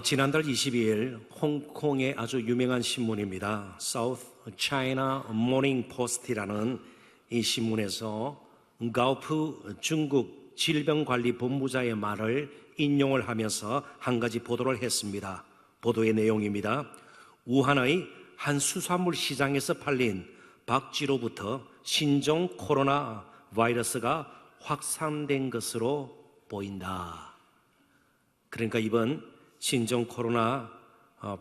지난달 22일 홍콩의 아주 유명한 신문입니다. South China Morning Post라는 이 신문에서 가오프 중국 질병관리본부장의 말을 인용을 하면서 한 가지 보도를 했습니다. 보도의 내용입니다. 우한의 한 수산물 시장에서 팔린 박쥐로부터 신종 코로나 바이러스가 확산된 것으로 보인다. 그러니까 이번 신종 코로나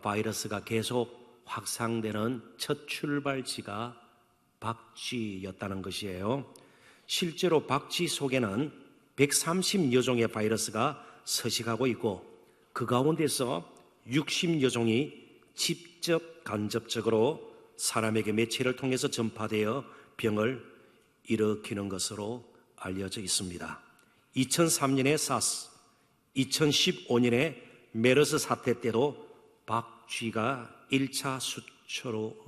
바이러스가 계속 확산되는 첫 출발지가 박쥐였다는 것이에요. 실제로 박쥐 속에는 130여 종의 바이러스가 서식하고 있고 그 가운데서 60여 종이 직접 간접적으로 사람에게 매체를 통해서 전파되어 병을 일으키는 것으로 알려져 있습니다. 2003년에 사스, 2015년에 메르스 사태 때도 박쥐가 1차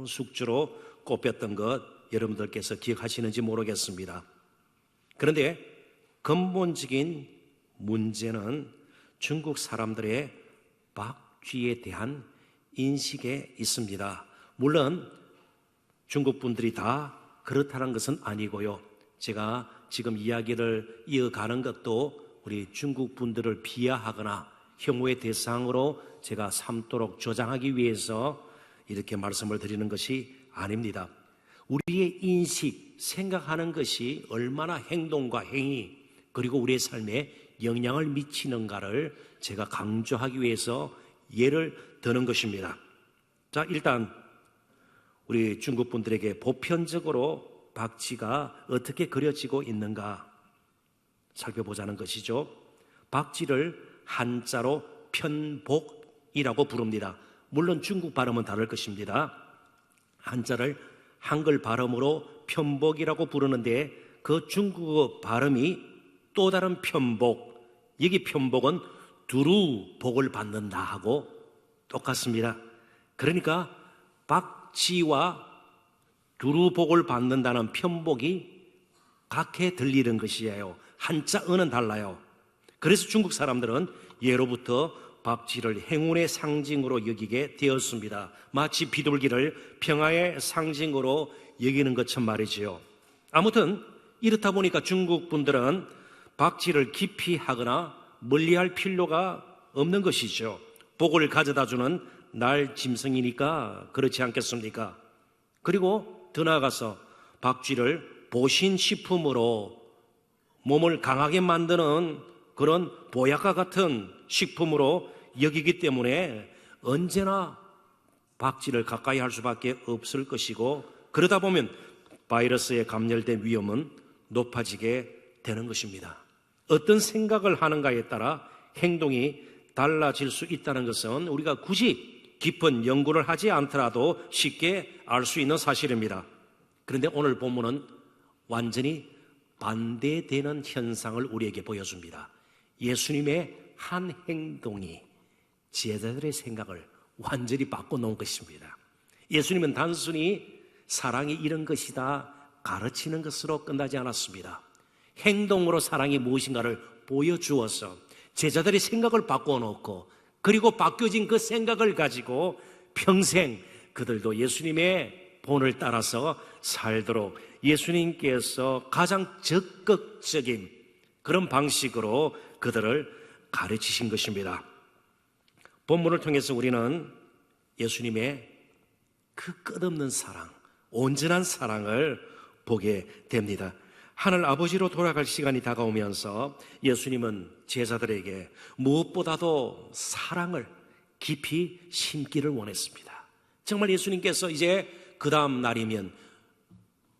숙주로 꼽혔던 것 여러분들께서 기억하시는지 모르겠습니다. 그런데 근본적인 문제는 중국 사람들의 박쥐에 대한 인식에 있습니다. 물론 중국 분들이 다 그렇다는 것은 아니고요. 제가 지금 이야기를 이어가는 것도 우리 중국 분들을 비하하거나 혐오의 대상으로 제가 삼도록 조장하기 위해서 이렇게 말씀을 드리는 것이 아닙니다. 우리의 인식, 생각하는 것이 얼마나 행동과 행위 그리고 우리의 삶에 영향을 미치는가를 제가 강조하기 위해서 예를 드는 것입니다. 자, 일단 우리 중국 분들에게 보편적으로 박쥐가 어떻게 그려지고 있는가 살펴보자는 것이죠. 박쥐를 한자로 편복이라고 부릅니다. 물론 중국 발음은 다를 것입니다. 한자를 한글 발음으로 편복이라고 부르는데 그 중국어 발음이 또 다른 편복, 여기 편복은 두루 복을 받는다 하고 똑같습니다. 그러니까 박쥐와 두루 복을 받는다는 편복이 각해 들리는 것이에요. 한자 어는 달라요. 그래서 중국 사람들은 예로부터 박쥐를 행운의 상징으로 여기게 되었습니다. 마치 비둘기를 평화의 상징으로 여기는 것처럼 말이지요. 아무튼 이렇다 보니까 중국 분들은 박쥐를 기피하거나 멀리할 필요가 없는 것이죠. 복을 가져다주는 날 짐승이니까 그렇지 않겠습니까? 그리고 더 나아가서 박쥐를 보신식품으로 몸을 강하게 만드는 그런 보약과 같은 식품으로 여기기 때문에 언제나 박쥐를 가까이 할 수밖에 없을 것이고 그러다 보면 바이러스에 감염될 위험은 높아지게 되는 것입니다. 어떤 생각을 하는가에 따라 행동이 달라질 수 있다는 것은 우리가 굳이 깊은 연구를 하지 않더라도 쉽게 알 수 있는 사실입니다. 그런데 오늘 본문은 완전히 반대되는 현상을 우리에게 보여줍니다. 예수님의 한 행동이 제자들의 생각을 완전히 바꿔놓은 것입니다. 예수님은 단순히 사랑이 이런 것이다 가르치는 것으로 끝나지 않았습니다. 행동으로 사랑이 무엇인가를 보여주어서 제자들의 생각을 바꿔놓고 그리고 바뀌어진 그 생각을 가지고 평생 그들도 예수님의 본을 따라서 살도록 예수님께서 가장 적극적인 그런 방식으로 그들을 가르치신 것입니다. 본문을 통해서 우리는 예수님의 그 끝없는 사랑, 온전한 사랑을 보게 됩니다. 하늘 아버지로 돌아갈 시간이 다가오면서 예수님은 제자들에게 무엇보다도 사랑을 깊이 심기를 원했습니다. 정말 예수님께서 이제 그 다음 날이면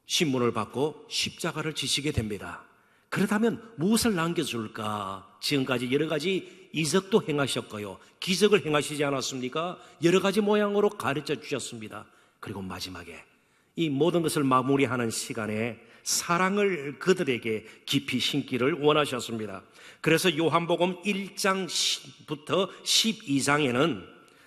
신문을 받고 십자가를 지시게 됩니다. 그렇다면 무엇을 남겨줄까? 지금까지 여러 가지 이적도 행하셨고요. 기적을 행하시지 않았습니까? 여러 가지 모양으로 가르쳐 주셨습니다. 그리고 마지막에 이 모든 것을 마무리하는 시간에 사랑을 그들에게 깊이 심기를 원하셨습니다. 그래서 요한복음 1장부터 12장에는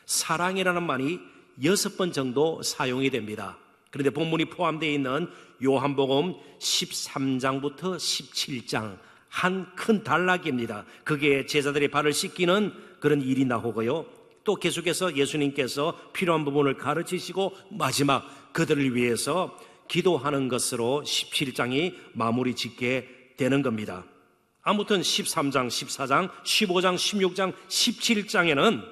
사랑이라는 말이 6번 정도 사용이 됩니다. 그런데 본문이 포함되어 있는 요한복음 13장부터 17장 한 큰 단락입니다. 그게 제자들의 발을 씻기는 그런 일이 나오고요. 또 계속해서 예수님께서 필요한 부분을 가르치시고 마지막 그들을 위해서 기도하는 것으로 17장이 마무리 짓게 되는 겁니다. 아무튼 13장, 14장, 15장, 16장, 17장에는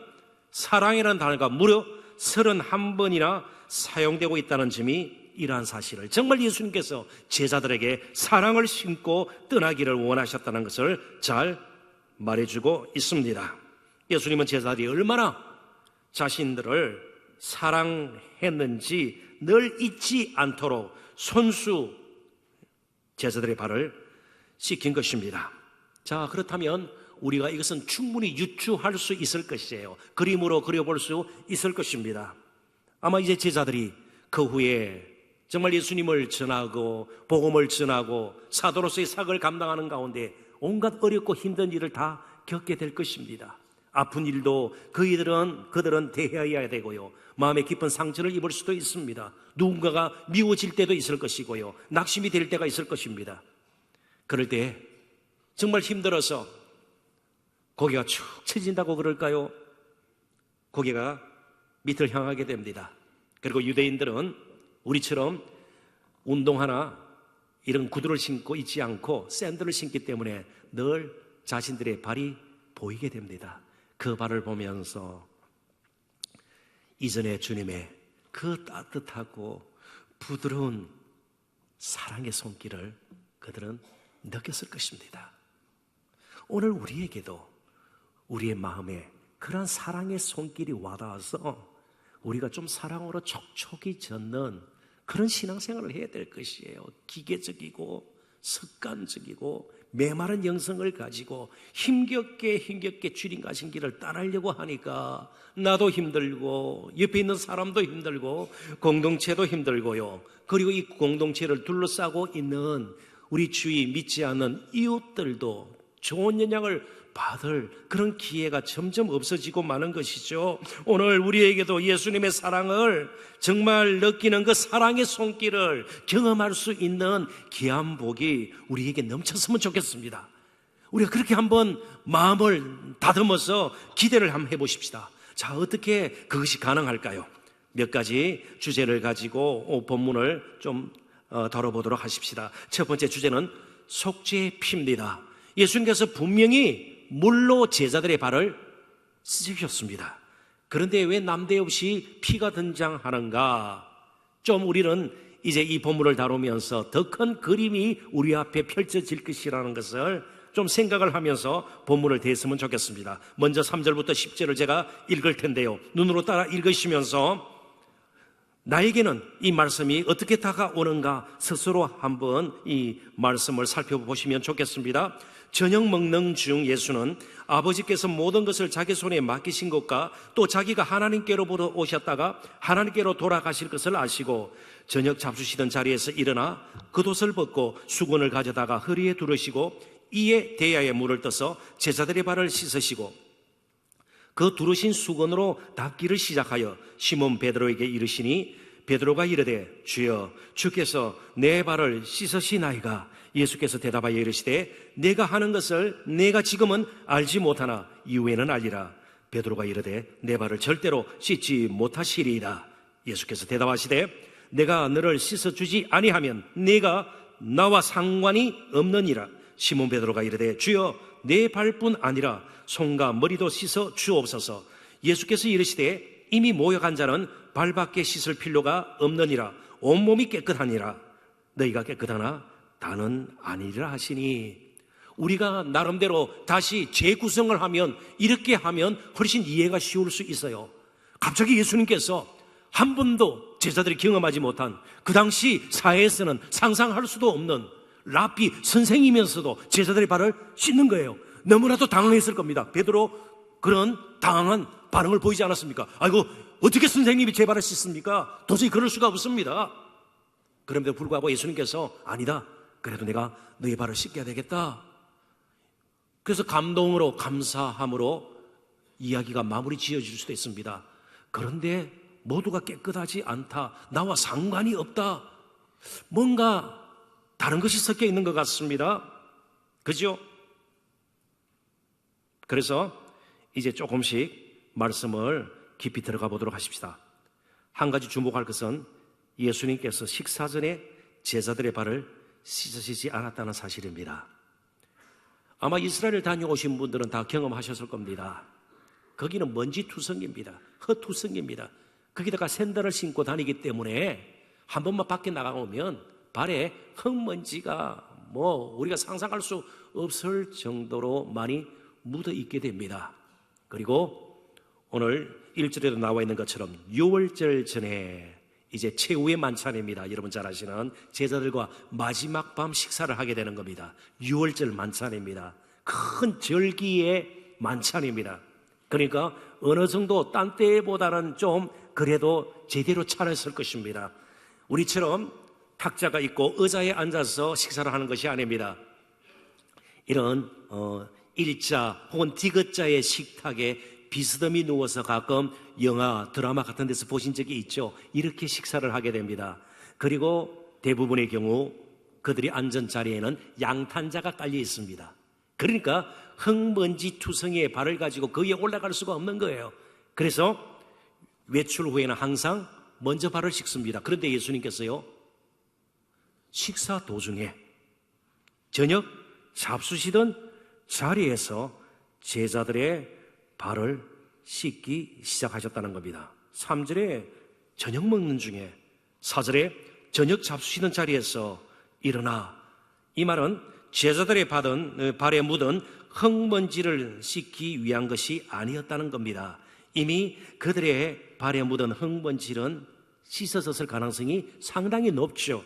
사랑이라는 단어가 무려 31번이나 사용되고 있다는 점이 이러한 사실을, 정말 예수님께서 제자들에게 사랑을 심고 떠나기를 원하셨다는 것을 잘 말해주고 있습니다. 예수님은 제자들이 얼마나 자신들을 사랑했는지 늘 잊지 않도록 손수 제자들의 발을 씻긴 것입니다. 자, 그렇다면 우리가 이것은 충분히 유추할 수 있을 것이에요. 그림으로 그려볼 수 있을 것입니다. 아마 이제 제자들이 그 후에 정말 예수님을 전하고 복음을 전하고 사도로서의 사역을 감당하는 가운데 온갖 어렵고 힘든 일을 다 겪게 될 것입니다. 아픈 일도 그들은 대해야 되고요. 마음에 깊은 상처를 입을 수도 있습니다. 누군가가 미워질 때도 있을 것이고요. 낙심이 될 때가 있을 것입니다. 그럴 때 정말 힘들어서 고개가 축 처진다고 그럴까요? 고개가 밑을 향하게 됩니다. 그리고 유대인들은 우리처럼 운동화나 이런 구두를 신고 있지 않고 샌들을 신기 때문에 늘 자신들의 발이 보이게 됩니다. 그 발을 보면서 이전에 주님의 그 따뜻하고 부드러운 사랑의 손길을 그들은 느꼈을 것입니다. 오늘 우리에게도 우리의 마음에 그런 사랑의 손길이 와닿아서 우리가 좀 사랑으로 촉촉이 젖는 그런 신앙생활을 해야 될 것이에요. 기계적이고 습관적이고 메마른 영성을 가지고 힘겹게 주님 가신 길을 따르려고 하니까 나도 힘들고 옆에 있는 사람도 힘들고 공동체도 힘들고요. 그리고 이 공동체를 둘러싸고 있는 우리 주위 믿지 않는 이웃들도 좋은 영향을 받을 그런 기회가 점점 없어지고 마는 것이죠. 오늘 우리에게도 예수님의 사랑을 정말 느끼는 그 사랑의 손길을 경험할 수 있는 귀한 복이 우리에게 넘쳤으면 좋겠습니다. 우리가 그렇게 한번 마음을 다듬어서 기대를 한번 해보십시다. 자, 어떻게 그것이 가능할까요? 몇 가지 주제를 가지고 본문을 좀 다뤄보도록 하십시다. 첫 번째 주제는 속죄피입니다. 예수님께서 분명히 물로 제자들의 발을 씻으셨습니다. 그런데 왜 남대없이 피가 등장하는가? 좀 우리는 이제 이 본문을 다루면서 더 큰 그림이 우리 앞에 펼쳐질 것이라는 것을 좀 생각을 하면서 본문을 대했으면 좋겠습니다. 먼저 3절부터 10절을 제가 읽을 텐데요. 눈으로 따라 읽으시면서 나에게는 이 말씀이 어떻게 다가오는가 스스로 한번 이 말씀을 살펴보시면 좋겠습니다. 저녁 먹는 중 예수는 아버지께서 모든 것을 자기 손에 맡기신 것과 또 자기가 하나님께로부터 오셨다가 하나님께로 돌아가실 것을 아시고 저녁 잡수시던 자리에서 일어나 겉옷을 벗고 수건을 가져다가 허리에 두르시고 이에 대야에 물을 떠서 제자들의 발을 씻으시고 그 두르신 수건으로 닦기를 시작하여 시몬 베드로에게 이르시니 베드로가 이르되 주여 주께서 내 발을 씻으시나이까? 예수께서 대답하여 이르시되 내가 하는 것을 내가 지금은 알지 못하나 이후에는 알리라. 베드로가 이르되 내 발을 절대로 씻지 못하시리이다. 예수께서 대답하시되 내가 너를 씻어주지 아니하면 네가 나와 상관이 없느니라. 시몬 베드로가 이르되 주여 내 발뿐 아니라 손과 머리도 씻어 주옵소서. 예수께서 이르시되 이미 모욕한 자는 발밖에 씻을 필요가 없느니라. 온몸이 깨끗하니라. 너희가 깨끗하나 다는 아니라 하시니, 우리가 나름대로 다시 재구성을 하면 이렇게 하면 훨씬 이해가 쉬울 수 있어요. 갑자기 예수님께서 한 번도 제자들이 경험하지 못한 그 당시 사회에서는 상상할 수도 없는 랍비 선생이면서도 제자들의 발을 씻는 거예요. 너무나도 당황했을 겁니다. 베드로 그런 당황한 반응을 보이지 않았습니까? 아이고 어떻게 선생님이 제 발을 씻습니까? 도저히 그럴 수가 없습니다. 그럼에도 불구하고 예수님께서 아니다, 그래도 내가 너의 발을 씻겨야 되겠다. 그래서 감동으로 감사함으로 이야기가 마무리 지어질 수도 있습니다. 그런데 모두가 깨끗하지 않다, 나와 상관이 없다, 뭔가 다른 것이 섞여 있는 것 같습니다. 그죠? 그래서 이제 조금씩 말씀을 깊이 들어가 보도록 하십시다. 한 가지 주목할 것은 예수님께서 식사 전에 제자들의 발을 씻으시지 않았다는 사실입니다. 아마 이스라엘을 다녀오신 분들은 다 경험하셨을 겁니다. 거기는 먼지투성입니다. 흙투성입니다. 거기다가 샌들을 신고 다니기 때문에 한 번만 밖에 나가보면 발에 흙먼지가 우리가 상상할 수 없을 정도로 많이 묻어 있게 됩니다. 그리고 오늘 1절에도 나와 있는 것처럼 유월절 전에 이제 최후의 만찬입니다. 여러분 잘 아시는 제자들과 마지막 밤 식사를 하게 되는 겁니다. 유월절 만찬입니다. 큰 절기의 만찬입니다. 그러니까 어느 정도 딴 때보다는 좀 그래도 제대로 차렸을 것입니다. 우리처럼 탁자가 있고 의자에 앉아서 식사를 하는 것이 아닙니다. 이런 일자 혹은 디귿자의 식탁에 비스듬히 누워서 가끔 영화, 드라마 같은 데서 보신 적이 있죠. 이렇게 식사를 하게 됩니다. 그리고 대부분의 경우 그들이 앉은 자리에는 양탄자가 깔려 있습니다. 그러니까 흙먼지 투성이의 발을 가지고 그 위에 올라갈 수가 없는 거예요. 그래서 외출 후에는 항상 먼저 발을 씻습니다. 그런데 예수님께서요, 식사 도중에 저녁 잡수시던 자리에서 제자들의 발을 씻기 시작하셨다는 겁니다. 3절에 저녁 먹는 중에, 4절에 저녁 잡수시던 자리에서 일어나, 이 말은 제자들의 발에 묻은 흙먼지를 씻기 위한 것이 아니었다는 겁니다. 이미 그들의 발에 묻은 흙먼지는 씻어졌을 가능성이 상당히 높죠.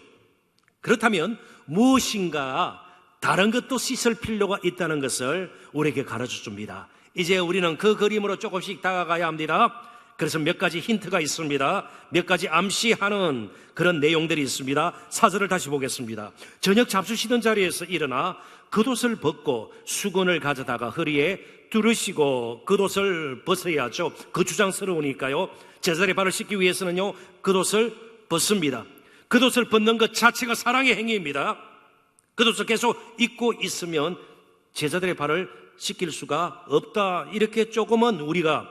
그렇다면 무엇인가 다른 것도 씻을 필요가 있다는 것을 우리에게 가르쳐 줍니다. 이제 우리는 그 그림으로 조금씩 다가가야 합니다. 그래서 몇 가지 힌트가 있습니다. 몇 가지 암시하는 그런 내용들이 있습니다. 4절을 다시 보겠습니다. 저녁 잡수시던 자리에서 일어나 겉옷을 벗고 수건을 가져다가 허리에 두르시고 겉옷을 벗어야죠. 거추장스러우니까요. 제자들의 발을 씻기 위해서는요, 겉옷을 벗습니다. 겉옷을 벗는 것 자체가 사랑의 행위입니다. 겉옷을 계속 입고 있으면 제자들의 발을 씻길 수가 없다. 이렇게 조금은 우리가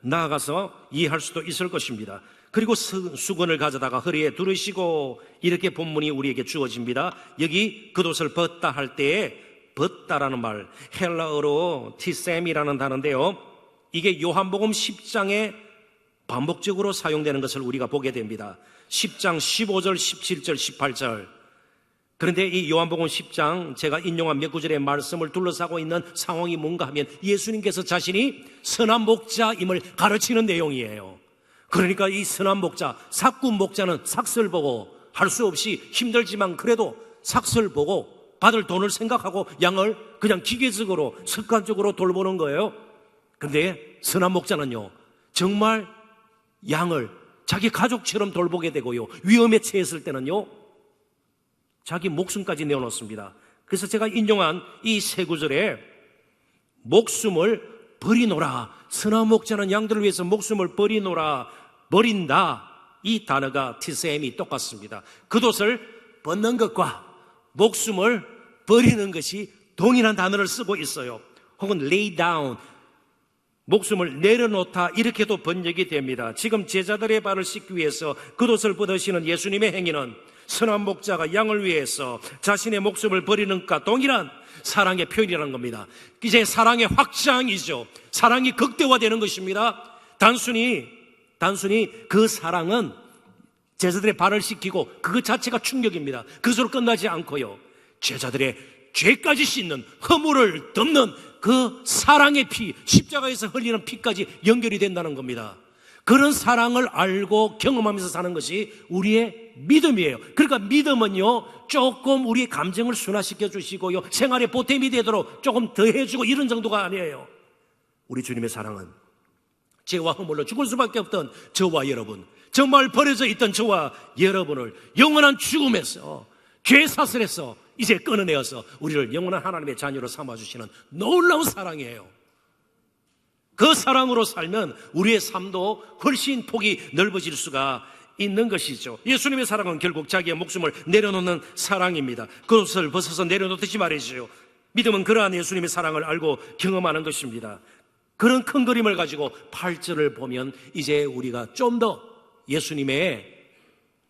나아가서 이해할 수도 있을 것입니다. 그리고 수건을 가져다가 허리에 두르시고, 이렇게 본문이 우리에게 주어집니다. 여기 겉옷을 벗다 할 때에 벗다라는 말, 헬라어로 티셈이라는 단어인데요, 이게 요한복음 10장에 반복적으로 사용되는 것을 우리가 보게 됩니다. 10장 15절, 17절, 18절. 그런데 이 요한복음 10장 제가 인용한 몇 구절의 말씀을 둘러싸고 있는 상황이 뭔가 하면 예수님께서 자신이 선한 목자임을 가르치는 내용이에요. 그러니까 이 선한 목자, 삭군 목자는 삭슬 보고 할 수 없이 힘들지만 그래도 삭슬 보고 받을 돈을 생각하고 양을 그냥 기계적으로 습관적으로 돌보는 거예요. 그런데 선한 목자는요, 정말 양을 자기 가족처럼 돌보게 되고요, 위험에 처했을 때는요 자기 목숨까지 내어놓습니다. 그래서 제가 인용한 이 세 구절에 목숨을 버리노라, 선한 목자는 양들을 위해서 목숨을 버리노라, 버린다, 이 단어가 티셈이 똑같습니다. 겉옷을 벗는 것과 목숨을 버리는 것이 동일한 단어를 쓰고 있어요. 혹은 lay down, 목숨을 내려놓다, 이렇게도 번역이 됩니다. 지금 제자들의 발을 씻기 위해서 겉옷을 벗으시는 예수님의 행위는 선한 목자가 양을 위해서 자신의 목숨을 버리는 것과 동일한 사랑의 표현이라는 겁니다. 이제 사랑의 확장이죠. 사랑이 극대화되는 것입니다. 단순히 그 사랑은 제자들의 발을 씻기고 그것 자체가 충격입니다. 그것으로 끝나지 않고요, 제자들의 죄까지 씻는, 허물을 덮는 그 사랑의 피, 십자가에서 흘리는 피까지 연결이 된다는 겁니다. 그런 사랑을 알고 경험하면서 사는 것이 우리의 믿음이에요. 그러니까 믿음은요, 조금 우리의 감정을 순화시켜 주시고요, 생활에 보탬이 되도록 조금 더해주고 이런 정도가 아니에요. 우리 주님의 사랑은 죄와 허물로 죽을 수밖에 없던 저와 여러분, 정말 버려져 있던 저와 여러분을 영원한 죽음에서, 죄 사슬에서 이제 끊어내어서 우리를 영원한 하나님의 자녀로 삼아주시는 놀라운 사랑이에요. 그 사랑으로 살면 우리의 삶도 훨씬 폭이 넓어질 수가 있는 것이죠. 예수님의 사랑은 결국 자기의 목숨을 내려놓는 사랑입니다. 그것을 벗어서 내려놓듯이 말이죠. 믿음은 그러한 예수님의 사랑을 알고 경험하는 것입니다. 그런 큰 그림을 가지고 8절을 보면 이제 우리가 좀 더 예수님의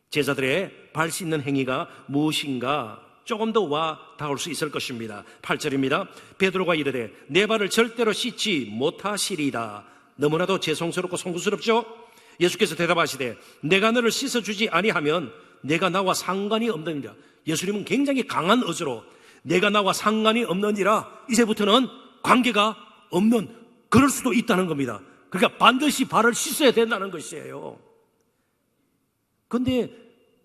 제자들의 발 씻는 행위가 무엇인가 조금 더 와 닿을 수 있을 것입니다. 8절입니다. 베드로가 이르되 내 발을 절대로 씻지 못하시리다. 너무나도 죄송스럽고 송구스럽죠? 예수께서 대답하시되 내가 너를 씻어주지 아니하면 내가 나와 상관이 없느니라. 예수님은 굉장히 강한 어조로 내가 나와 상관이 없느니라, 이제부터는 관계가 없는, 그럴 수도 있다는 겁니다. 그러니까 반드시 발을 씻어야 된다는 것이에요. 그런데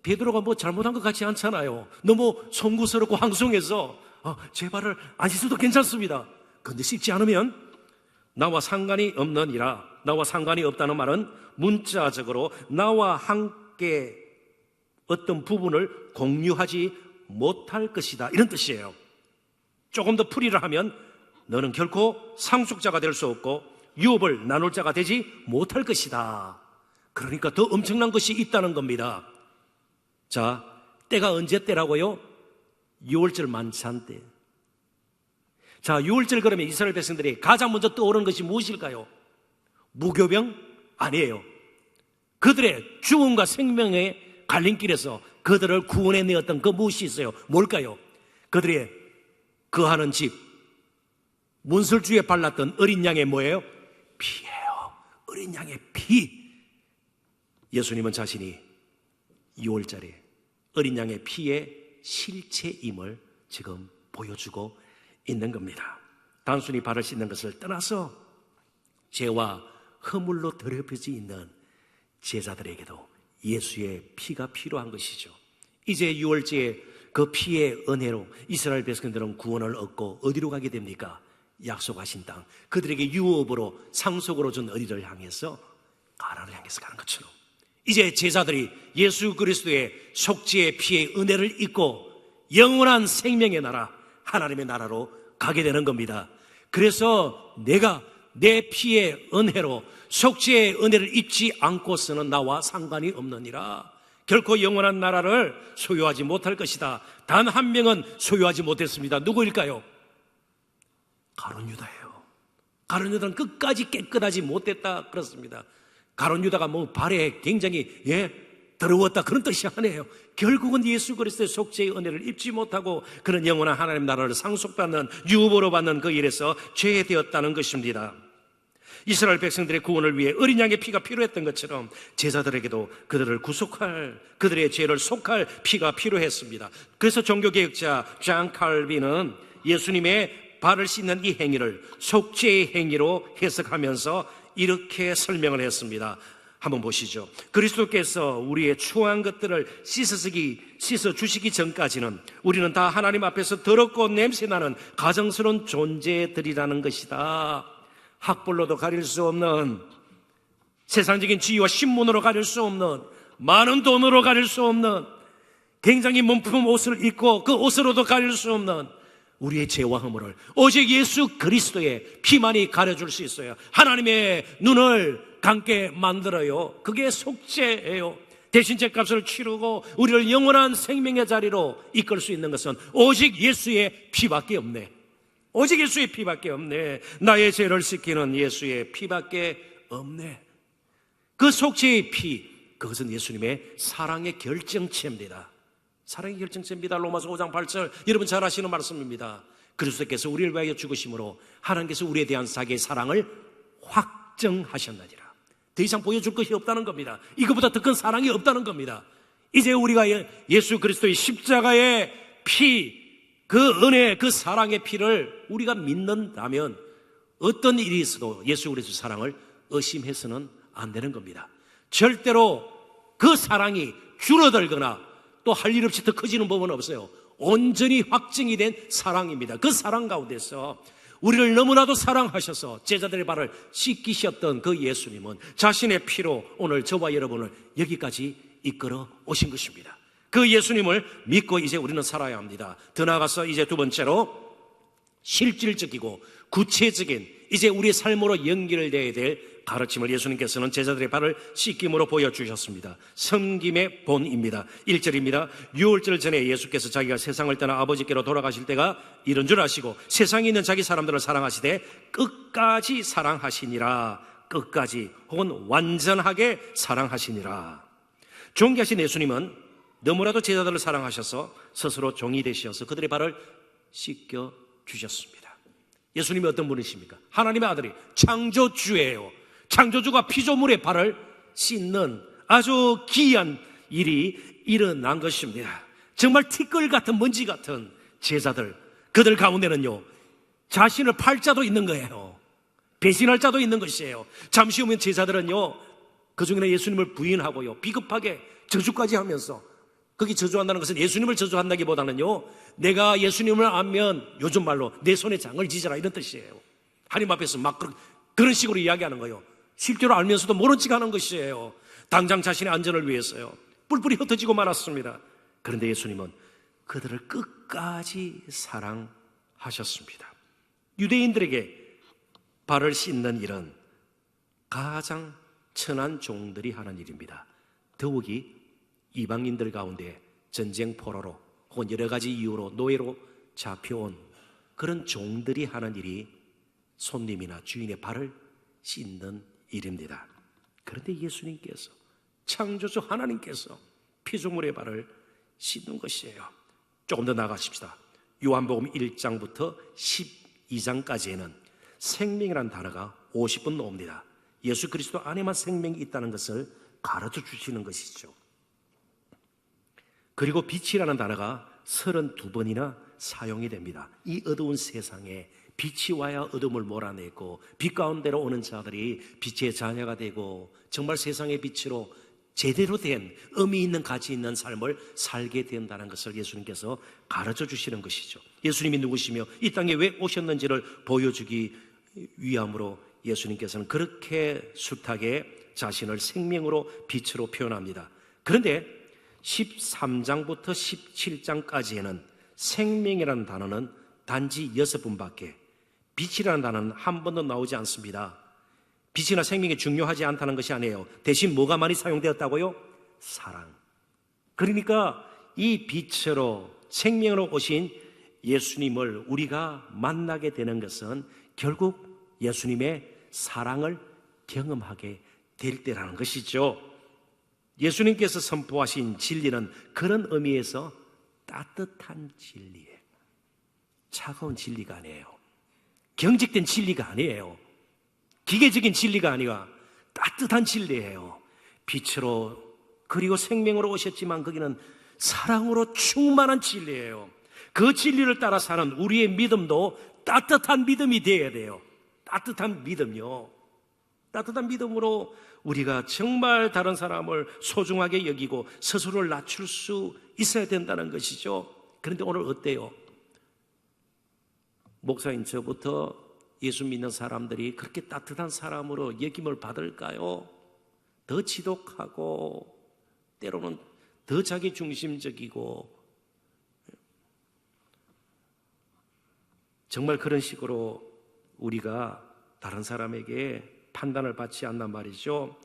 베드로가 뭐 잘못한 것 같지 않잖아요. 너무 송구스럽고 황송해서 제 발을 안 씻어도 괜찮습니다. 그런데 씻지 않으면 나와 상관이 없느니라. 나와 상관이 없다는 말은 문자적으로 나와 함께 어떤 부분을 공유하지 못할 것이다, 이런 뜻이에요. 조금 더 풀이를 하면 너는 결코 상속자가 될 수 없고 유업을 나눌 자가 되지 못할 것이다. 그러니까 더 엄청난 것이 있다는 겁니다. 자, 때가 언제 때라고요? 6월절 만찬 때. 자, 6월절 그러면 이스라엘 백성들이 가장 먼저 떠오르는 것이 무엇일까요? 무교병? 아니에요. 그들의 죽음과 생명의 갈림길에서 그들을 구원해내었던 그 무엇이 있어요? 뭘까요? 그들의 거하는 집, 문설주에 발랐던 어린 양의 뭐예요? 피예요. 어린 양의 피. 예수님은 자신이 6월절에 어린 양의 피의 실체임을 지금 보여주고 있는 겁니다. 단순히 발을 씻는 것을 떠나서 죄와 허물로 더럽혀져 있는 제자들에게도 예수의 피가 필요한 것이죠. 이제 6월절에 그 피의 은혜로 이스라엘 백성들은 구원을 얻고 어디로 가게 됩니까? 약속하신 땅, 그들에게 유업으로 상속으로 준 어디를 향해서, 가나안을 향해서 가는 것처럼 이제 제자들이 예수 그리스도의 속죄의 피의 은혜를 입고 영원한 생명의 나라, 하나님의 나라로 가게 되는 겁니다. 그래서 내가 내 피의 은혜로 속죄의 은혜를 입지 않고서는 나와 상관이 없느니라. 결코 영원한 나라를 소유하지 못할 것이다. 단 한 명은 소유하지 못했습니다. 누구일까요? 가룟 유다예요. 가룟 유다는 끝까지 깨끗하지 못했다 그렇습니다. 가룟 유다가 뭐 발에 굉장히 더러웠다 그런 뜻이 아니에요. 결국은 예수 그리스도의 속죄의 은혜를 입지 못하고 그런 영원한 하나님 나라를 상속받는, 유업으로 받는 그 일에서 죄되었다는 것입니다. 이스라엘 백성들의 구원을 위해 어린 양의 피가 필요했던 것처럼 제자들에게도 그들을 구속할, 그들의 죄를 속할 피가 필요했습니다. 그래서 종교개혁자 잔 칼빈은 예수님의 발을 씻는 이 행위를 속죄의 행위로 해석하면서 이렇게 설명을 했습니다. 한번 보시죠. 그리스도께서 우리의 추한 것들을 씻어주시기 전까지는 우리는 다 하나님 앞에서 더럽고 냄새나는 가증스러운 존재들이라는 것이다. 학벌로도 가릴 수 없는, 세상적인 지위와 신분으로 가릴 수 없는, 많은 돈으로 가릴 수 없는, 굉장히 몸품 옷을 입고 그 옷으로도 가릴 수 없는 우리의 죄와 허물을 오직 예수 그리스도의 피만이 가려줄 수 있어요. 하나님의 눈을 감게 만들어요. 그게 속죄예요. 대신 죄값을 치르고 우리를 영원한 생명의 자리로 이끌 수 있는 것은 오직 예수의 피밖에 없네. 오직 예수의 피밖에 없네. 나의 죄를 씻기는 예수의 피밖에 없네. 그 속죄의 피, 그것은 예수님의 사랑의 결정체입니다. 사랑의 결정체입니다. 로마서 5장 8절, 여러분 잘 아시는 말씀입니다. 그리스도께서 우리를 위하여 죽으심으로 하나님께서 우리에 대한 자기의 사랑을 확정하셨느니라. 더 이상 보여줄 것이 없다는 겁니다. 이것보다 더 큰 사랑이 없다는 겁니다. 이제 우리가 예수 그리스도의 십자가의 피, 그 은혜, 그 사랑의 피를 우리가 믿는다면 어떤 일이 있어도 예수 그리스도의 사랑을 의심해서는 안 되는 겁니다. 절대로 그 사랑이 줄어들거나 또 할 일 없이 더 커지는 법은 없어요. 온전히 확증이 된 사랑입니다. 그 사랑 가운데서 우리를 너무나도 사랑하셔서 제자들의 발을 씻기셨던 그 예수님은 자신의 피로 오늘 저와 여러분을 여기까지 이끌어 오신 것입니다. 그 예수님을 믿고 이제 우리는 살아야 합니다. 더 나아가서 이제 두 번째로 실질적이고 구체적인 이제 우리의 삶으로 연결되어야 될 가르침을 예수님께서는 제자들의 발을 씻김으로 보여주셨습니다. 섬김의 본입니다. 1절입니다. 유월절 전에 예수께서 자기가 세상을 떠나 아버지께로 돌아가실 때가 이런 줄 아시고 세상에 있는 자기 사람들을 사랑하시되 끝까지 사랑하시니라. 끝까지 혹은 완전하게 사랑하시니라. 존귀하신 예수님은 너무나도 제자들을 사랑하셔서 스스로 종이 되셔서 그들의 발을 씻겨 주셨습니다. 예수님이 어떤 분이십니까? 하나님의 아들이 창조주예요. 창조주가 피조물의 발을 씻는 아주 기이한 일이 일어난 것입니다. 정말 티끌 같은 먼지 같은 제자들, 그들 가운데는요 자신을 팔 자도 있는 거예요. 배신할 자도 있는 것이에요. 잠시 후면 제자들은요 그 중에는 예수님을 부인하고요 비겁하게 저주까지 하면서, 거기 저주한다는 것은 예수님을 저주한다기보다는요 내가 예수님을 알면 요즘 말로 내 손에 장을 지져라 이런 뜻이에요. 하나님 앞에서 막 그런 식으로 이야기하는 거예요. 실제로 알면서도 모른 척 하는 것이에요. 당장 자신의 안전을 위해서요. 뿔뿔이 흩어지고 말았습니다. 그런데 예수님은 그들을 끝까지 사랑하셨습니다. 유대인들에게 발을 씻는 일은 가장 천한 종들이 하는 일입니다. 더욱이 이방인들 가운데 전쟁 포로로 혹은 여러 가지 이유로 노예로 잡혀온 그런 종들이 하는 일이 손님이나 주인의 발을 씻는 일입니다. 그런데 예수님께서, 창조주 하나님께서 피조물의 발을 씻는 것이에요. 조금 더 나아가십시다. 요한복음 1장부터 12장까지에는 생명이라는 단어가 50번 나옵니다. 예수 그리스도 안에만 생명이 있다는 것을 가르쳐 주시는 것이죠. 그리고 빛이라는 단어가 32번이나 사용이 됩니다. 이 어두운 세상에 빛이 와야 어둠을 몰아내고 빛 가운데로 오는 자들이 빛의 자녀가 되고 정말 세상의 빛으로 제대로 된 의미 있는 가치 있는 삶을 살게 된다는 것을 예수님께서 가르쳐 주시는 것이죠. 예수님이 누구시며 이 땅에 왜 오셨는지를 보여주기 위함으로 예수님께서는 그렇게 숱하게 자신을 생명으로 빛으로 표현합니다. 그런데 13장부터 17장까지에는 생명이라는 단어는 단지 6번밖에, 빛이라는 단어는 한 번도 나오지 않습니다. 빛이나 생명이 중요하지 않다는 것이 아니에요. 대신 뭐가 많이 사용되었다고요? 사랑. 그러니까 이 빛으로 생명으로 오신 예수님을 우리가 만나게 되는 것은 결국 예수님의 사랑을 경험하게 될 때라는 것이죠. 예수님께서 선포하신 진리는 그런 의미에서 따뜻한 진리예요. 차가운 진리가 아니에요. 경직된 진리가 아니에요. 기계적인 진리가 아니라 따뜻한 진리예요. 빛으로 그리고 생명으로 오셨지만 거기는 사랑으로 충만한 진리예요. 그 진리를 따라 사는 우리의 믿음도 따뜻한 믿음이 되어야 돼요. 따뜻한 믿음요. 따뜻한 믿음으로 우리가 정말 다른 사람을 소중하게 여기고 스스로를 낮출 수 있어야 된다는 것이죠. 그런데 오늘 어때요? 목사인 저부터 예수 믿는 사람들이 그렇게 따뜻한 사람으로 여김을 받을까요? 더 지독하고 때로는 더 자기중심적이고 정말 그런 식으로 우리가 다른 사람에게 판단을 받지 않단 말이죠.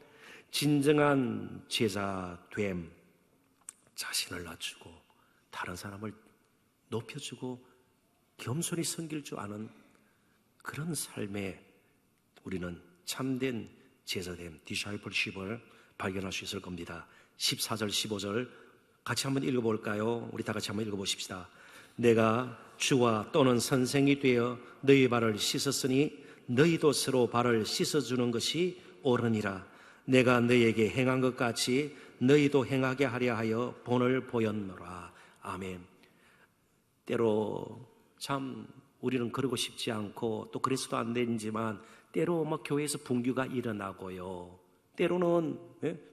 진정한 제자됨, 자신을 낮추고 다른 사람을 높여주고 겸손히 섬길 줄 아는 그런 삶에 우리는 참된 제자됨, 디사이플십을 발견할 수 있을 겁니다. 14절, 15절 같이 한번 읽어볼까요? 우리 다 같이 한번 읽어보십시다. 내가 주와 또는 선생이 되어 너희 발을 씻었으니 너희도 서로 발을 씻어주는 것이 옳으니라. 내가 너희에게 행한 것 같이 너희도 행하게 하려 하여 본을 보였노라. 아멘. 때로 참 우리는 그러고 싶지 않고 또 그래서도 안 되지만 때로 막 교회에서 분규가 일어나고요. 때로는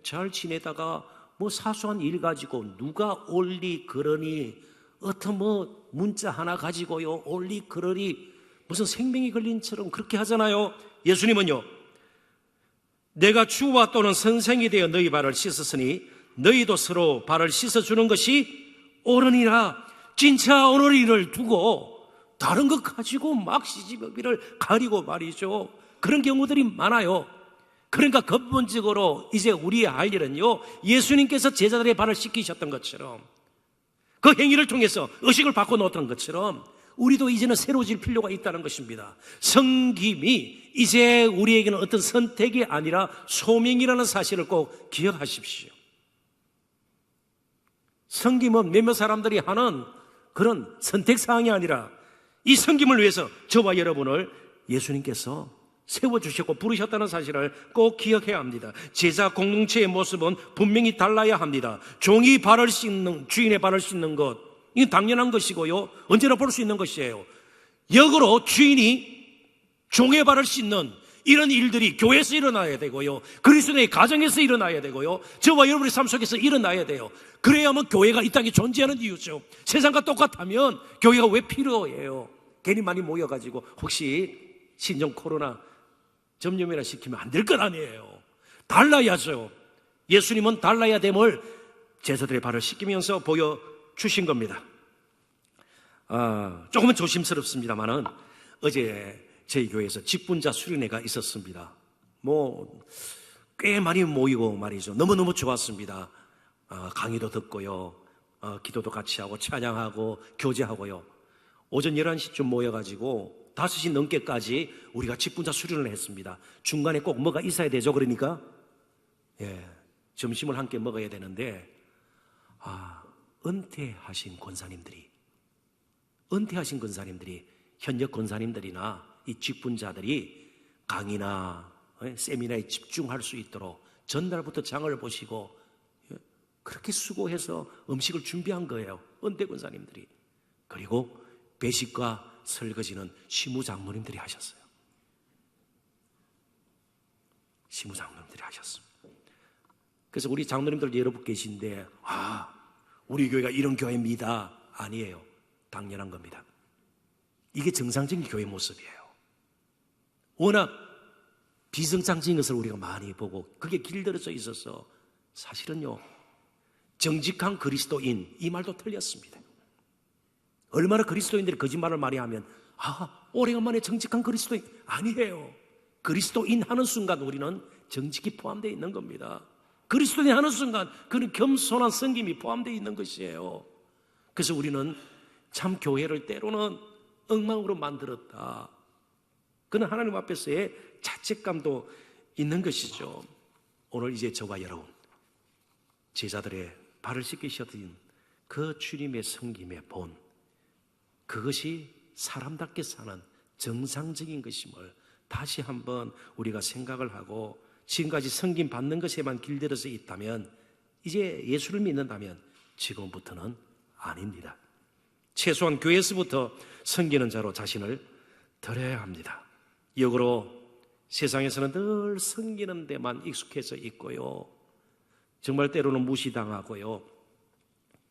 잘 지내다가 뭐 사소한 일 가지고 누가 올리 그러니 어떤 뭐 문자 하나 가지고요 올리 그러니 무슨 생명이 걸린처럼 그렇게 하잖아요. 예수님은요, 내가 주와 또는 선생이 되어 너희 발을 씻었으니 너희도 서로 발을 씻어주는 것이 옳으니라. 진짜 오늘 일을 두고 다른 것 가지고 막 시집비를 가리고 말이죠. 그런 경우들이 많아요. 그러니까 근본적으로 이제 우리의 할 일은요, 예수님께서 제자들의 발을 씻기셨던 것처럼, 그 행위를 통해서 의식을 바꿔놓았던 것처럼 우리도 이제는 새로워질 필요가 있다는 것입니다. 성김이 이제 우리에게는 어떤 선택이 아니라 소명이라는 사실을 꼭 기억하십시오. 성김은 몇몇 사람들이 하는 그런 선택사항이 아니라 이 성김을 위해서 저와 여러분을 예수님께서 세워주셨고 부르셨다는 사실을 꼭 기억해야 합니다. 제자 공동체의 모습은 분명히 달라야 합니다. 종이 발을 씻는, 주인의 발을 씻는 것, 이건 당연한 것이고요, 언제나 볼 수 있는 것이에요. 역으로 주인이 종의 발을 씻는 이런 일들이 교회에서 일어나야 되고요, 그리스도의 가정에서 일어나야 되고요, 저와 여러분의 삶 속에서 일어나야 돼요. 그래야만 교회가 이 땅에 존재하는 이유죠. 세상과 똑같다면 교회가 왜 필요해요? 괜히 많이 모여가지고 혹시 신종 코로나 점령이나 시키면 안 될 것 아니에요. 달라야죠. 예수님은 달라야 됨을 제자들의 발을 씻기면서 보여주신 겁니다. 조금은 조심스럽습니다만은 어제 저희 교회에서 직분자 수련회가 있었습니다. 꽤 많이 모이고 말이죠. 너무너무 좋았습니다. 강의도 듣고요, 기도도 같이 하고 찬양하고 교제하고요. 오전 11시쯤 모여가지고 5시 넘게까지 우리가 직분자 수련을 했습니다. 중간에 꼭 뭐가 있어야 되죠. 그러니까 점심을 함께 먹어야 되는데 은퇴하신 권사님들이 현역 권사님들이나 이 직분자들이 강의나 세미나에 집중할 수 있도록 전날부터 장을 보시고 그렇게 수고해서 음식을 준비한 거예요. 은퇴 권사님들이. 그리고 배식과 설거지는 시무장로님들이 하셨어요. 시무장로님들이 하셨습니다. 그래서 우리 장로님들 여러분 계신데 우리 교회가 이런 교회입니다. 아니에요. 당연한 겁니다. 이게 정상적인 교회 모습이에요. 워낙 비정상적인 것을 우리가 많이 보고 그게 길들여져 있어서 사실은요, 정직한 그리스도인, 이 말도 틀렸습니다. 얼마나 그리스도인들이 거짓말을 많이 하면 오래간만에 정직한 그리스도인, 아니에요. 그리스도인 하는 순간 우리는 정직이 포함되어 있는 겁니다. 그리스도인 하는 순간 그는 겸손한 섬김이 포함되어 있는 것이에요. 그래서 우리는 참 교회를 때로는 엉망으로 만들었다. 그는 하나님 앞에서의 자책감도 있는 것이죠. 오늘 이제 저와 여러분, 제자들의 발을 씻기셨던 그 주님의 섬김의 본, 그것이 사람답게 사는 정상적인 것임을 다시 한번 우리가 생각을 하고, 지금까지 섬김 받는 것에만 길들여져 있다면, 이제 예수를 믿는다면 지금부터는 아닙니다. 최소한 교회에서부터 섬기는 자로 자신을 드려야 합니다. 역으로 세상에서는 늘 섬기는 데만 익숙해져 있고요, 정말 때로는 무시당하고요,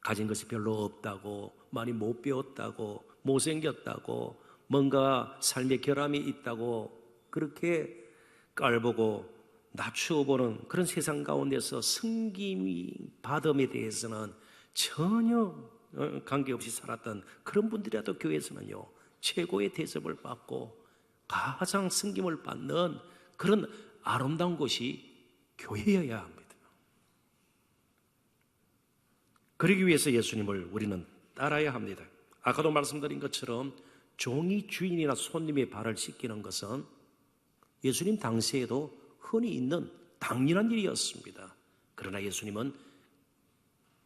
가진 것이 별로 없다고, 많이 못 배웠다고, 못생겼다고, 뭔가 삶의 결함이 있다고 그렇게 깔보고 낮추어보는 그런 세상 가운데서 섬김이 받음에 대해서는 전혀 관계없이 살았던 그런 분들이라도 교회에서는요, 최고의 대접을 받고 가장 섬김을 받는 그런 아름다운 곳이 교회여야 합니다. 그러기 위해서 예수님을 우리는 따라야 합니다. 아까도 말씀드린 것처럼 종이 주인이나 손님의 발을 씻기는 것은 예수님 당시에도 흔히 있는 당연한 일이었습니다. 그러나 예수님은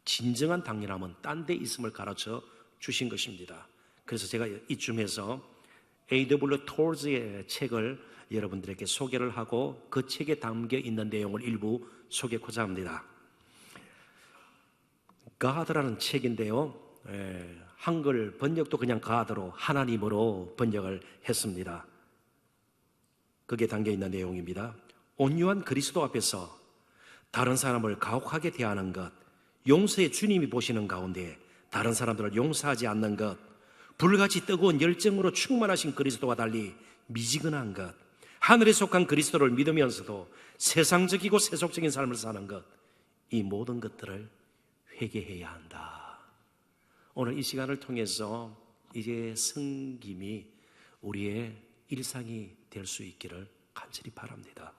진정한 당연함은 딴 데 있음을 가르쳐 주신 것입니다. 그래서 제가 이쯤에서 A.W. 톨즈의 책을 여러분들에게 소개를 하고 그 책에 담겨 있는 내용을 일부 소개하고자 합니다. God라는 책인데요, 한글 번역도 그냥 God로, 하나님으로 번역을 했습니다. 거기에 담겨 있는 내용입니다. 온유한 그리스도 앞에서 다른 사람을 가혹하게 대하는 것, 용서의 주님이 보시는 가운데 다른 사람들을 용서하지 않는 것, 불같이 뜨거운 열정으로 충만하신 그리스도와 달리 미지근한 것, 하늘에 속한 그리스도를 믿으면서도 세상적이고 세속적인 삶을 사는 것, 이 모든 것들을 회개해야 한다. 오늘 이 시간을 통해서 이제 섬김이 우리의 일상이 될 수 있기를 간절히 바랍니다.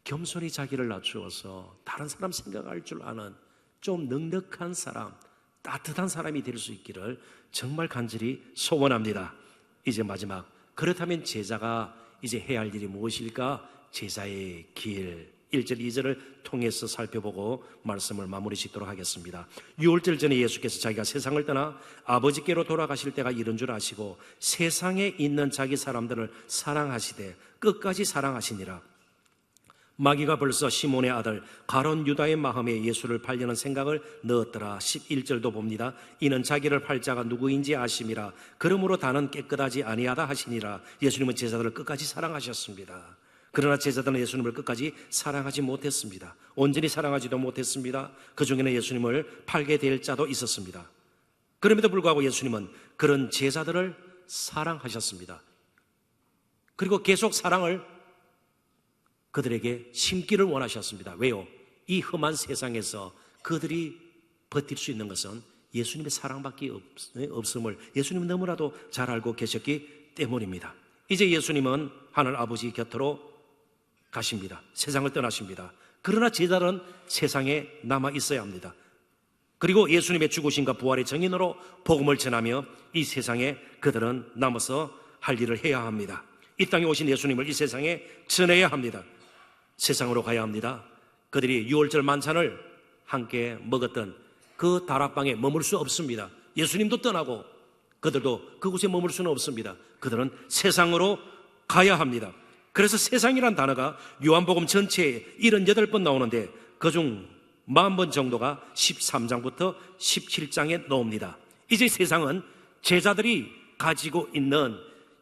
겸손히 자기를 낮추어서 다른 사람 생각할 줄 아는 좀 넉넉한 사람, 따뜻한 사람이 될 수 있기를 정말 간절히 소원합니다. 이제 마지막, 그렇다면 제자가 이제 해야 할 일이 무엇일까? 제자의 길 1절 2절을 통해서 살펴보고 말씀을 마무리 짓도록 하겠습니다. 6월절 전에 예수께서 자기가 세상을 떠나 아버지께로 돌아가실 때가 이른 줄 아시고 세상에 있는 자기 사람들을 사랑하시되 끝까지 사랑하시니라. 마귀가 벌써 시몬의 아들 가룟 유다의 마음에 예수를 팔려는 생각을 넣었더라. 11절도 봅니다. 이는 자기를 팔 자가 누구인지 아심이라. 그러므로 다는 깨끗하지 아니하다 하시니라. 예수님은 제자들을 끝까지 사랑하셨습니다. 그러나 제자들은 예수님을 끝까지 사랑하지 못했습니다. 온전히 사랑하지도 못했습니다. 그 중에는 예수님을 팔게 될 자도 있었습니다. 그럼에도 불구하고 예수님은 그런 제자들을 사랑하셨습니다. 그리고 계속 사랑을 그들에게 심기를 원하셨습니다. 왜요? 이 험한 세상에서 그들이 버틸 수 있는 것은 예수님의 사랑밖에 없음을 예수님은 너무나도 잘 알고 계셨기 때문입니다. 이제 예수님은 하늘 아버지 곁으로 가십니다. 세상을 떠나십니다. 그러나 제자들은 세상에 남아 있어야 합니다. 그리고 예수님의 죽으심과 부활의 증인으로 복음을 전하며 이 세상에 그들은 남아서 할 일을 해야 합니다. 이 땅에 오신 예수님을 이 세상에 전해야 합니다. 세상으로 가야 합니다. 그들이 6월절 만찬을 함께 먹었던 그 다락방에 머물 수 없습니다. 예수님도 떠나고 그들도 그곳에 머물 수는 없습니다. 그들은 세상으로 가야 합니다. 그래서 세상이란 단어가 요한복음 전체에 78번 나오는데 그중 40번 정도가 13장부터 17장에 나옵니다. 이제 세상은 제자들이 가지고 있는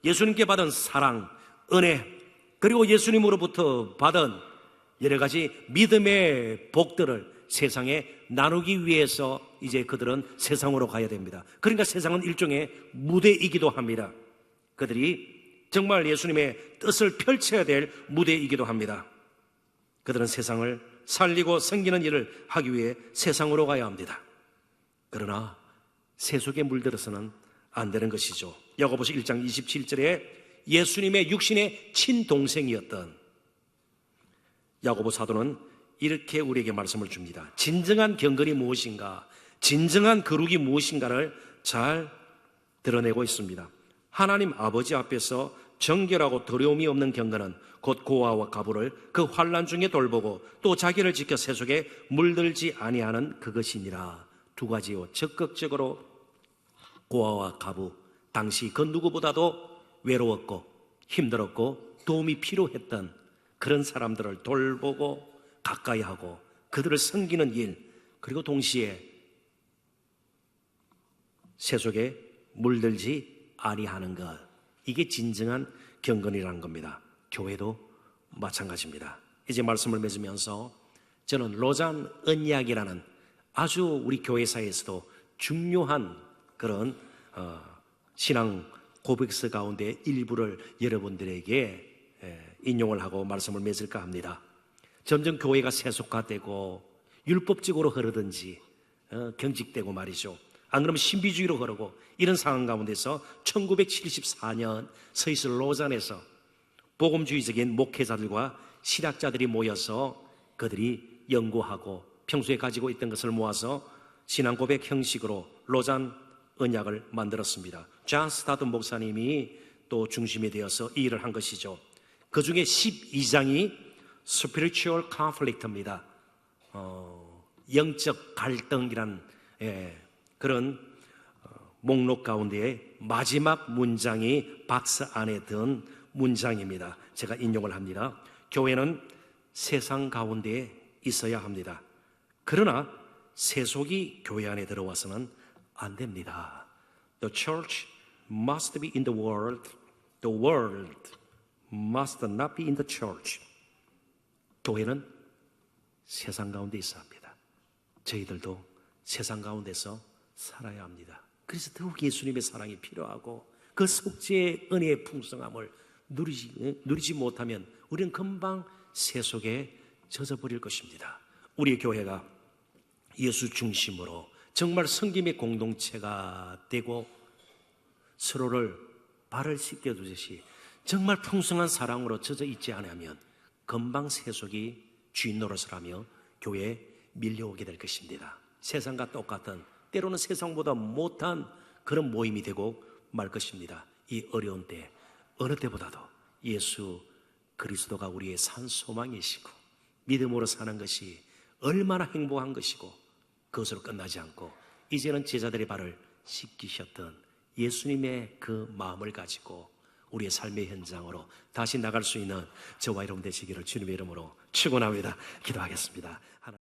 예수님께 받은 사랑, 은혜, 그리고 예수님으로부터 받은 여러 가지 믿음의 복들을 세상에 나누기 위해서 이제 그들은 세상으로 가야 됩니다. 그러니까 세상은 일종의 무대이기도 합니다. 그들이 정말 예수님의 뜻을 펼쳐야 될 무대이기도 합니다. 그들은 세상을 살리고 섬기는 일을 하기 위해 세상으로 가야 합니다. 그러나 세속에 물들어서는 안 되는 것이죠. 야고보서 1장 27절에 예수님의 육신의 친동생이었던 야고보 사도는 이렇게 우리에게 말씀을 줍니다. 진정한 경건이 무엇인가, 진정한 거룩이 무엇인가를 잘 드러내고 있습니다. 하나님 아버지 앞에서 정결하고 더러움이 없는 경건은 곧 고아와 가부를 그 환난 중에 돌보고 또 자기를 지켜 세속에 물들지 아니하는 그것이니라. 두 가지요. 적극적으로 고아와 가부, 당시 그 누구보다도 외로웠고 힘들었고 도움이 필요했던 그런 사람들을 돌보고 가까이 하고 그들을 섬기는 일, 그리고 동시에 세속에 물들지 아니하는 것, 이게 진정한 경건이라는 겁니다. 교회도 마찬가지입니다. 이제 말씀을 맺으면서 저는 로잔 언약이라는 아주 우리 교회사에서도 중요한 그런 신앙 고백서 가운데 일부를 여러분들에게 인용을 하고 말씀을 맺을까 합니다. 점점 교회가 세속화되고 율법적으로 흐르든지 경직되고 말이죠. 안 그러면 신비주의로 흐르고 이런 상황 가운데서 1974년 스위스 로잔에서 복음주의적인 목회자들과 신학자들이 모여서 그들이 연구하고 평소에 가지고 있던 것을 모아서 신앙 고백 형식으로 로잔 언약을 만들었습니다. 존 스타트 목사님이 또 중심이 되어서 이 일을 한 것이죠. 그 중에 12장이 Spiritual Conflict입니다. 영적 갈등이란 그런 목록 가운데에 마지막 문장이 박스 안에 든 문장입니다. 제가 인용을 합니다. 교회는 세상 가운데에 있어야 합니다. 그러나 세속이 교회 안에 들어와서는 안 됩니다. The church must be in the world. The world must not be in the church. 교회는 세상 가운데 있어야 합니다. 저희들도 세상 가운데서 살아야 합니다. 그래서 더욱 예수님의 사랑이 필요하고 그 속죄의 은혜의 풍성함을 누리지 못하면 우리는 금방 세속에 젖어버릴 것입니다. 우리 교회가 예수 중심으로 정말 섬김의 공동체가 되고 서로를 발을 씻겨두듯이 정말 풍성한 사랑으로 젖어 있지 않으면 금방 세속이 주인 노릇을 하며 교회에 밀려오게 될 것입니다. 세상과 똑같은, 때로는 세상보다 못한 그런 모임이 되고 말 것입니다. 이 어려운 때 어느 때보다도 예수 그리스도가 우리의 산 소망이시고 믿음으로 사는 것이 얼마나 행복한 것이고 그것으로 끝나지 않고 이제는 제자들의 발을 씻기셨던 예수님의 그 마음을 가지고 우리의 삶의 현장으로 다시 나갈 수 있는 저와 여러분 되시기를 주님의 이름으로 축원합니다. 기도하겠습니다.